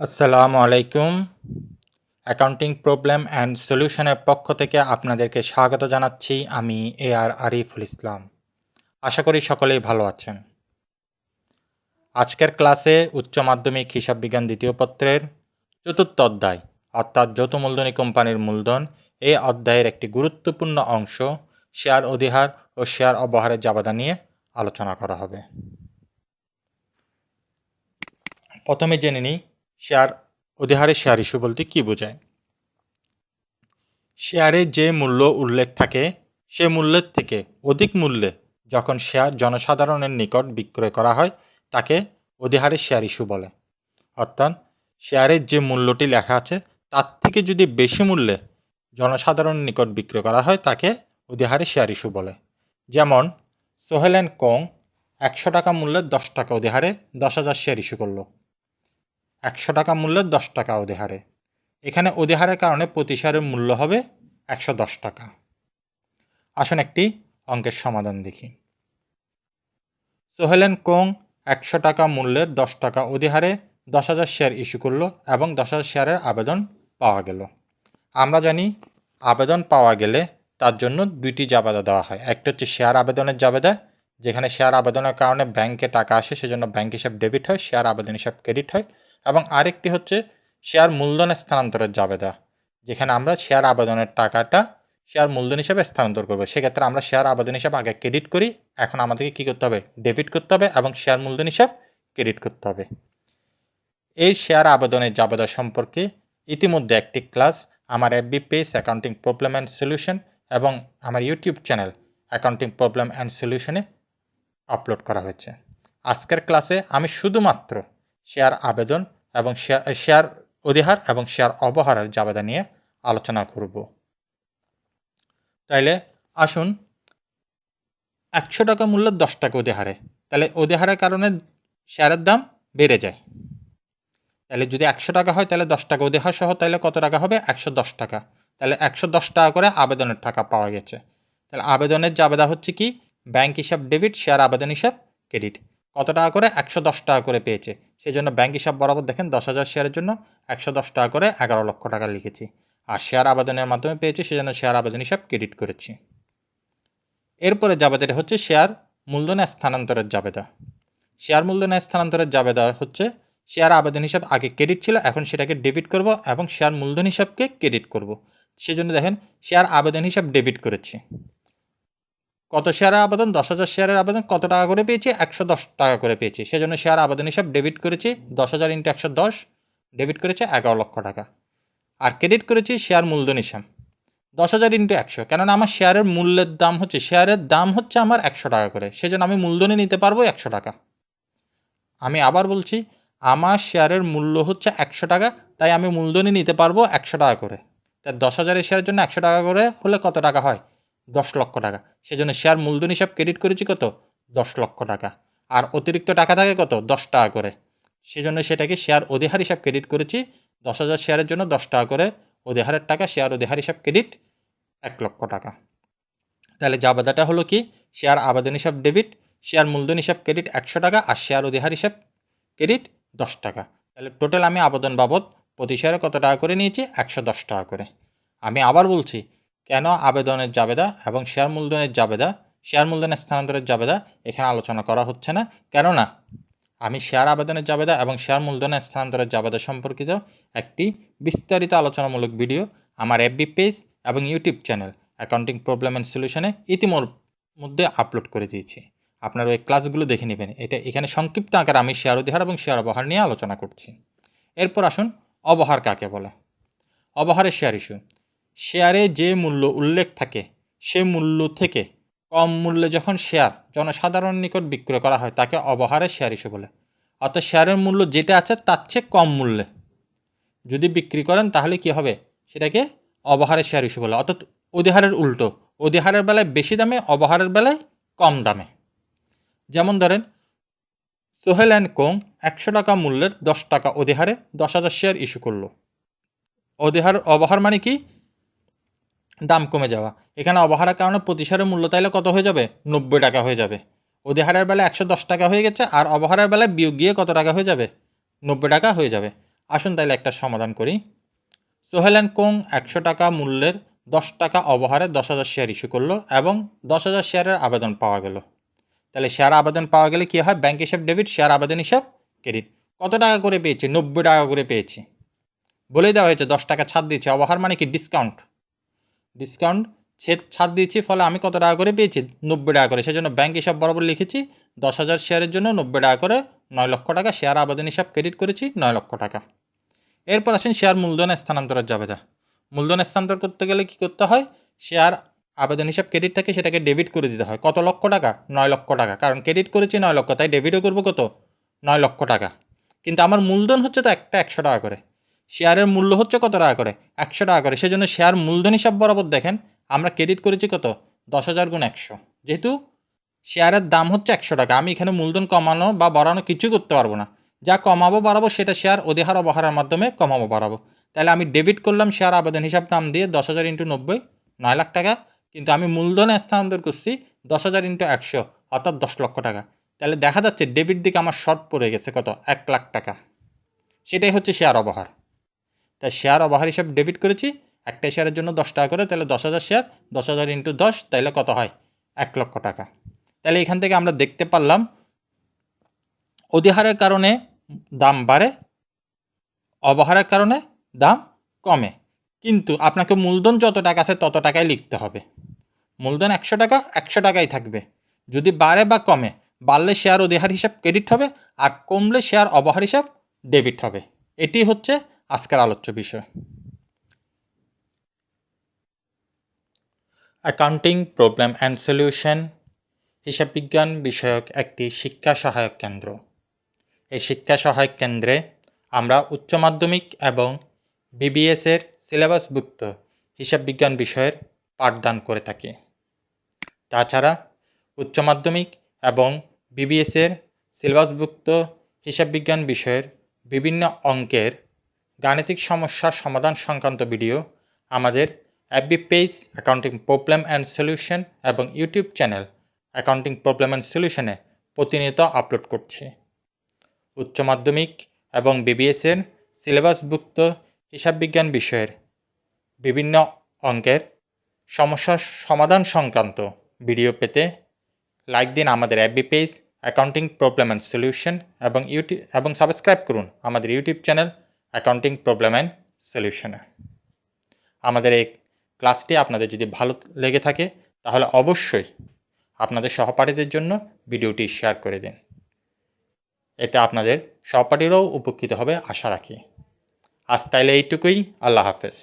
আসসালামু আলাইকুম। Accounting problem and সলিউশনের পক্ষ থেকে আপনাদেরকে স্বাগত জানাচ্ছি। আমি AR আরিফুল ইসলাম। আশা করি সকলেই ভালো আছেন। আজকের ক্লাসে উচ্চ মাধ্যমিক হিসাব বিজ্ঞান দ্বিতীয় পত্রের চতুর্থ অধ্যায় অর্থাৎ যৌথ মূলধনী কোম্পানির মূলধন এই অধ্যায়ের একটি গুরুত্বপূর্ণ অংশ শেয়ার অধিহার ও শেয়ার অবহারের জাবেদা নিয়ে আলোচনা করা হবে। প্রথমে জেনে নিই শেয়ার অধিহারের শেয়ার ইস্যু বলতে কী বোঝায়। শেয়ারে যে মূল্য উল্লেখ থাকে সে মূল্যের থেকে অধিক মূল্যে যখন শেয়ার জনসাধারণের নিকট বিক্রয় করা হয় তাকে অধিহারের শেয়ার ইস্যু বলে। অর্থাৎ শেয়ারের যে মূল্যটি লেখা আছে তার থেকে যদি বেশি মূল্যে জনসাধারণের নিকট বিক্রয় করা হয় তাকে অধিহারের শেয়ার ইস্যু বলে। যেমন সোহেল অ্যান্ড কোং 100 টাকা মূল্যের 10 টাকা অধিহারে 10,000 শেয়ার ইস্যু করলো। 100 টাকা মূল্যের 10 টাকা অধিহারে। এখানে অধিহারের কারণে প্রতি শেয়ারের মূল্য হবে 110 টাকা। আসুন একটি অঙ্কের সমাধান দেখি। সোহেল অ্যান্ড কোং 100 টাকা মূল্যের 10 টাকা অধিহারে 10,000 শেয়ার ইস্যু করলো এবং 10,000 শেয়ারের আবেদন পাওয়া গেল। আমরা জানি আবেদন পাওয়া গেলে তার জন্য দুইটি জাবেদা দেওয়া হয়। একটা হচ্ছে শেয়ার আবেদনের জাবেদা, যেখানে শেয়ার আবেদনের কারণে ব্যাংকে টাকা আসে, সেজন্য ব্যাংক হিসাব ডেবিট হয়, শেয়ার আবেদন হিসাব ক্রেডিট হয়। এবং আরেকটি হচ্ছে শেয়ার মূলধন স্থানান্তরের জাবেদা, যেখানে আমরা শেয়ার আবেদনের টাকাটা শেয়ার মূলধন হিসাবে স্থানান্তর করবো। সেক্ষেত্রে আমরা শেয়ার আবেদন হিসাব আগে ক্রেডিট করি, এখন আমাদেরকে কী করতে হবে? ডেবিট করতে হবে এবং শেয়ার মূলধন হিসাব ক্রেডিট করতে হবে। এই শেয়ার আবেদনের জাবেদা সম্পর্কে ইতিমধ্যে একটি ক্লাস আমার FB page accounting problem and solution এবং আমার YouTube channel accounting problem and সলিউশনে আপলোড করা হয়েছে। আজকের ক্লাসে আমি শুধুমাত্র শেয়ার আবেদন এবং শেয়ার অধিহার এবং শেয়ার অবহারের জাবেদা নিয়ে আলোচনা করব। তাইলে আসুন, 100 টাকা মূল্যের 10 টাকা অধিহারে, তাহলে অধিহারের কারণে শেয়ারের দাম বেড়ে যায়। তাহলে যদি 100 টাকা হয় তাহলে 10 টাকা অধিহার সহ তাহলে কত টাকা হবে? 110 টাকা। তাহলে 110 টাকা করে আবেদনের টাকা পাওয়া গেছে। তাহলে আবেদনের জাবেদা হচ্ছে কি? ব্যাংক হিসাব ডেবিট, শেয়ার আবেদন হিসাব ক্রেডিট। কত টাকা করে? 110 টাকা করে পেয়েছে। সেই জন্য ব্যাংক হিসাব বরাবর দেখেন 10,000 শেয়ারের জন্য 110 টাকা করে 11 লক্ষ টাকা লিখেছি। আর শেয়ার আবেদনের মাধ্যমে পেয়েছি, সেজন্য শেয়ার আবেদন হিসাব ক্রেডিট করেছি। এরপরে জাবেদাটা হচ্ছে শেয়ার মূলধন স্থানান্তরের জাবেদা। শেয়ার মূলধন স্থানান্তরের জাবেদা হচ্ছে শেয়ার আবেদন হিসাব আগে ক্রেডিট ছিল, এখন সেটাকে ডেবিট করব এবং শেয়ার মূলধন হিসাবকে ক্রেডিট করব। সেজন্য দেখেন শেয়ার আবেদন হিসাব ডেবিট করেছি। কত শেয়ারের আবেদন? 10,000 শেয়ারের আবেদন। কত টাকা করে পেয়েছি? 110 টাকা করে পেয়েছি। সেজন্য শেয়ার আবেদন হিসাব ডেবিট করেছি 10,000 × 110, ডেবিট করেছে 11 লক্ষ টাকা। আর ক্রেডিট করেছি শেয়ার মূলধন হিসাব 10,000 × 100, কেননা আমার শেয়ারের মূল্যের দাম হচ্ছে, শেয়ারের দাম হচ্ছে আমার 100 টাকা করে, সেজন্য আমি মূলধনে নিতে পারবো 100 টাকা। আমি আবার বলছি, আমার শেয়ারের মূল্য হচ্ছে 100 টাকা, তাই আমি মূলধনে নিতে পারবো 100 টাকা করে। তাই 10,000 শেয়ারের জন্য 100 টাকা করে হলে কত টাকা হয়? 10 লক্ষ টাকা। সেজন্য শেয়ার মূলধন হিসাব ক্রেডিট করেছি কত? 10 লক্ষ টাকা। আর অতিরিক্ত টাকা থাকে কত? 10 টাকা করে। সেজন্য সেটাকে শেয়ার অধিহার হিসাব ক্রেডিট করেছি। 10,000 শেয়ারের জন্য 10 টাকা করে অধিহারের টাকা, শেয়ার অধিহার হিসাব ক্রেডিট 1 লক্ষ টাকা। তাহলে জাবেদাটা হলো কি? শেয়ার আবেদন হিসাব ডেবিট, শেয়ার মূলধন হিসাব ক্রেডিট 100 টাকা আর শেয়ার অধিহার হিসাব ক্রেডিট 10 টাকা। তাহলে টোটাল আমি আবেদন বাবদ প্রতি শেয়ারে কত টাকা করে নিয়েছি? 110 টাকা করে। আমি আবার বলছি, কেন আবেদনের জাবেদা এবং শেয়ার মূলধনের জাবেদা, শেয়ার মূলধনের স্থানান্তরের জাবেদা এখানে আলোচনা করা হচ্ছে না, কেননা আমি শেয়ার আবেদনের জাবেদা এবং শেয়ার মূলধনের স্থানান্তরের জাবেদা সম্পর্কিত একটি বিস্তারিত আলোচনামূলক ভিডিও আমার FB পেজ এবং YouTube channel accounting problem and সলিউশনে ইতিমধ্যে আপলোড করে দিয়েছি। আপনারা ওই ক্লাসগুলো দেখে নেবেন। এখানে সংক্ষিপ্ত আকারে আমি শেয়ার অধিহার এবং শেয়ার অবহার নিয়ে আলোচনা করছি। এরপর আসুন, অবহার কাকে বলে। অবহারের শেয়ার ইস্যু, শেয়ারে যে মূল্য উল্লেখ থাকে সে মূল্য থেকে কম মূল্যে যখন শেয়ার জনসাধারণের নিকট বিক্রয় করা হয় তাকে অবহারের শেয়ার ইস্যু বলে। অর্থাৎ শেয়ারের মূল্য যেটা আছে তার চেয়ে কম মূল্যে যদি বিক্রি করেন তাহলে কি হবে? সেটাকে অবহারের শেয়ার ইস্যু বলে। অর্থাৎ অধিহারের উল্টো, অধিহারের বেলায় বেশি দামে, অবহারের বেলায় কম দামে। যেমন ধরেন, সোহেল অ্যান্ড কোং 100 টাকা মূল্যের 10 টাকা অধিহারে 10,000 শেয়ার ইস্যু করলো। অবহার মানে কি? দাম কমে যাওয়া। এখানে অবহারের কারণে প্রতি শেয়ারের মূল্য তাইলে কত হয়ে যাবে? 90 টাকা হয়ে যাবে। অধিহারের বেলায় 110 টাকা হয়ে গেছে, আর অবহারের বেলায় বিয়োগ গিয়ে কত টাকা হয়ে যাবে? 90 টাকা হয়ে যাবে। আসুন তাহলে একটা সমাধান করি। সোহেল অ্যান্ড কোং 100 টাকা মূল্যের 10 টাকা অবহারে 10,000 শেয়ার ইস্যু করলো এবং 10,000 শেয়ারের আবেদন পাওয়া গেল। তাহলে শেয়ার আবেদন পাওয়া গেলে কি হয়? ব্যাংক হিসাব ডেবিট, শেয়ার আবেদন হিসাব ক্রেডিট। কত টাকা করে পেয়েছি? 90 টাকা করে পেয়েছি। বলেই দেওয়া হয়েছে 10 টাকা ছাড় দিয়েছি। অবহার মানে কি? ডিসকাউন্ট। ডিসকাউন্ট ছাড় দিয়েছি, ফলে আমি কত টাকা করে পেয়েছি? 90 টাকা করে। সেজন্য ব্যাংক হিসাব বরাবর লিখেছি 10,000 শেয়ারের জন্য 90 টাকা করে 9 লক্ষ টাকা। শেয়ার আবেদন হিসাব ক্রেডিট করেছি 9 লক্ষ টাকা। এরপর আসেন শেয়ার মূলধন স্থানান্তরের জাবেদা। মূলধন স্থানান্তর করতে গেলে কি করতে হয়? শেয়ার আবেদন হিসাব ক্রেডিট থাকে, সেটাকে ডেবিট করে দিতে হয়। কত লক্ষ টাকা? 9 লক্ষ টাকা। কারণ ক্রেডিট করেছি 9 লক্ষ, তাই ডেবিটও করবো কত? 9 লক্ষ টাকা। কিন্তু আমার মূলধন হচ্ছে তো একটা 100 টাকা করে। শেয়ারের মূল্য হচ্ছে কত টাকা করে? 100 টাকা করে। সেজন্য শেয়ার মূলধন হিসাব বরাবর দেখেন আমরা ক্রেডিট করেছি কত? 10,000 গুণ 100। যেহেতু শেয়ারের দাম হচ্ছে 100 টাকা, আমি এখানে মূলধন কমানো বা বাড়ানো কিছুই করতে পারবো না। যা কমাবো বাড়াবো সেটা শেয়ার অধিহার অবহারের মাধ্যমে কমাবো বাড়াবো। তাহলে আমি ডেবিট করলাম শেয়ার আবেদন হিসাব নাম দিয়ে 10,000 ইন্টু 90, 9 লাখ টাকা। কিন্তু আমি মূলধনে স্থানান্তর করছি 10,000 ইন্টু 100, অর্থাৎ 10 লক্ষ টাকা। তাহলে দেখা যাচ্ছে ডেবিট দিকে আমার শর্ট পড়ে গেছে কত? 1 লাখ টাকা। সেটাই হচ্ছে শেয়ার অবহার। তাই শেয়ার অবহার হিসাব ডেবিট করেছি। একটা শেয়ারের জন্য 10 টাকা করে, তাহলে 10,000 শেয়ার, 10,000 ইন্টু 10, তাহলে কত হয়? 1 লক্ষ টাকা। তাহলে এখান থেকে আমরা দেখতে পারলাম অধিহারের কারণে দাম বাড়ে, অবহারের কারণে দাম কমে। কিন্তু আপনাকে মূলধন যত টাকা আছে তত টাকাই লিখতে হবে। মূলধন 100 টাকা, 100 টাকাই থাকবে। যদি বাড়ে বা কমে, বাড়লে শেয়ার অধিহার হিসাব ক্রেডিট হবে, আর কমলে শেয়ার অবহার হিসাব ডেবিট হবে। এটি হচ্ছে আজকের আলোচ্য বিষয়। অ্যাকাউন্টিং প্রবলেম অ্যান্ড সলিউশন হিসাব বিজ্ঞান বিষয়ক একটি শিক্ষা সহায়ক কেন্দ্র। এই শিক্ষা সহায়ক কেন্দ্রে আমরা উচ্চ মাধ্যমিক এবং বিবিএসের সিলেবাসভুক্ত হিসাব বিজ্ঞান বিষয়ের পাঠদান করে থাকি। তাছাড়া উচ্চ মাধ্যমিক এবং বিবিএসের সিলেবাসভুক্ত হিসাব বিজ্ঞান বিষয়ের বিভিন্ন অঙ্কের গাণিতিক সমস্যার সমাধান সংক্রান্ত ভিডিও আমাদের FB page accounting problem and solution এবং YouTube channel accounting problem and সলিউশনে প্রতিনিয়ত আপলোড করছি। উচ্চ মাধ্যমিক এবং বিবিএসের সিলেবাসভুক্ত হিসাব বিজ্ঞান বিষয়ের বিভিন্ন অঙ্কের সমস্যার সমাধান সংক্রান্ত ভিডিও পেতে লাইক দিন আমাদের FB page accounting problem and solution এবং সাবস্ক্রাইব করুন আমাদের YouTube channel accounting problem and সলিউশনে। আমাদের এই ক্লাসটি আপনাদের যদি ভালো লেগে থাকে তাহলে অবশ্যই আপনাদের সহপাঠীদের জন্য ভিডিওটি শেয়ার করে দিন। এটা আপনাদের সহপাঠীরাও উপকৃত হবে আশা রাখি। আজ তাইলে এইটুকুই। আল্লাহ হাফেজ।